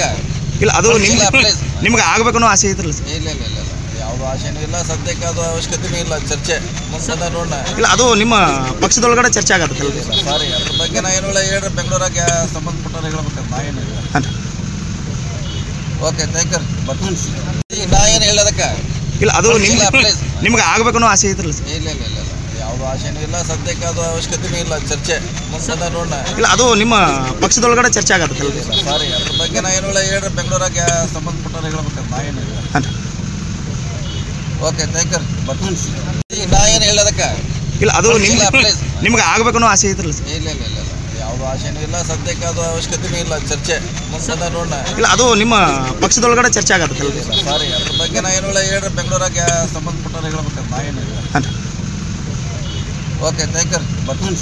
ಹೇಳೋದಕ್ಕೆ ಇಲ್ಲ ಅದು ನಿಮ್ಗೆ ಆಗಬೇಕನ್ನೋ ಆಸೆ ಐತ್ರಲ್ಲ ಸರ್? ಇಲ್ಲ ಇಲ್ಲ ಇಲ್ಲ ಇಲ್ಲ ಯಾವುದು ಆಸೆನೂ ಇಲ್ಲ, ಸದ್ಯಕ್ಕೆ ಅದು ಅವಶ್ಯಕತೆನೂ ಇಲ್ಲ. ಚರ್ಚೆ ಮುಂದೆ ನೋಡೋಣ. ಇಲ್ಲ ಅದು ನಿಮ್ಮ ಪಕ್ಷದೊಳಗಡೆ ಚರ್ಚೆ ಆಗತ್ತಲ್ಲ? ಸಾರಿ, ಅದ್ರ ಬಗ್ಗೆ ನಾ ಏನೂ ಹೇಳ್ರಿ, ಬೆಂಗಳೂರಾಗೆ ಸಂಬಂಧಪಟ್ಟ ಹೇಳ್ಬೇಕಂತ ನಾ ಏನು ಹಾಂ. Okay, thank you. ಬರ್ತೀನಿ. ಈಗ ನಾ ಏನು ಹೇಳೋದಕ್ಕೆ ಇಲ್ಲ ಅದು ನಿಮ್ಗೆ ಆಗಬೇಕನ್ನೋ ಆಸೆ ಐತ್ರಲ್ಲ ಸರ್? ಇಲ್ಲ ಇಲ್ಲ ಇಲ್ಲ ಇಲ್ಲ ಯಾವುದು ಆಸೆನೂ ಇಲ್ಲ, ಸದ್ಯಕ್ಕೆ ಅದು ಅವಶ್ಯಕತೆನೂ ಇಲ್ಲ. ಚರ್ಚೆ ಮುಂದೆ ನೋಡೋಣ. ಇಲ್ಲ ಅದು ನಿಮ್ಮ ಪಕ್ಷದೊಳಗಡೆ ಚರ್ಚೆ ಆಗತ್ತಲ್ಲ? ಸಾರಿ, ಅದ್ರ ಬಗ್ಗೆ ನಾ ಏನೂ ಹೇಳ್ರಿ, ಬೆಂಗಳೂರಾಗೆ ಸಂಬಂಧಪಟ್ಟ ಹೇಳ್ಬೇಕಂತ ನಾ ಏನು ಹಾಂ. Okay, thank you. ಬರ್ತೀನಿ. ಈಗ ನಾ ಏನು ಹೇಳೋದಕ್ಕೆ ಇಲ್ಲ ಅದು ನಿಮ್ಗೆ ಆಗಬೇಕನ್ನೋ ಆಸೆ ಐತ್ರಲ್ಲ ಸರ್? ಇಲ್ಲ ಇಲ್ಲ ಇಲ್ಲ ಇಲ್ಲ ಯಾವುದು ಆಸೆನೂ ಇಲ್ಲ, ಸದ್ಯಕ್ಕೆ ಅದು ಅವಶ್ಯಕತೆನೂ ಇಲ್ಲ. ಚರ್ಚೆ ಮುಂದೆ ನೋಡೋಣ. ಇಲ್ಲ ಅದು ನಿಮ್ಮ ಪಕ್ಷದೊಳಗಡೆ ಚರ್ಚೆ ಆಗತ್ತಲ್ಲ? ಸಾರಿ, ಅದ್ರ ಬಗ್ಗೆ ನಾ ಏನೂ ಹೇಳ್ರಿ, ಬೆಂಗಳೂರಾಗೆ ಸಂಬಂಧಪಟ್ಟ ಹೇಳ್ಬೇಕಂತ ನಾ ಏನು ಹಾಂ. Okay, thank you. ಬರ್ತೀನಿ.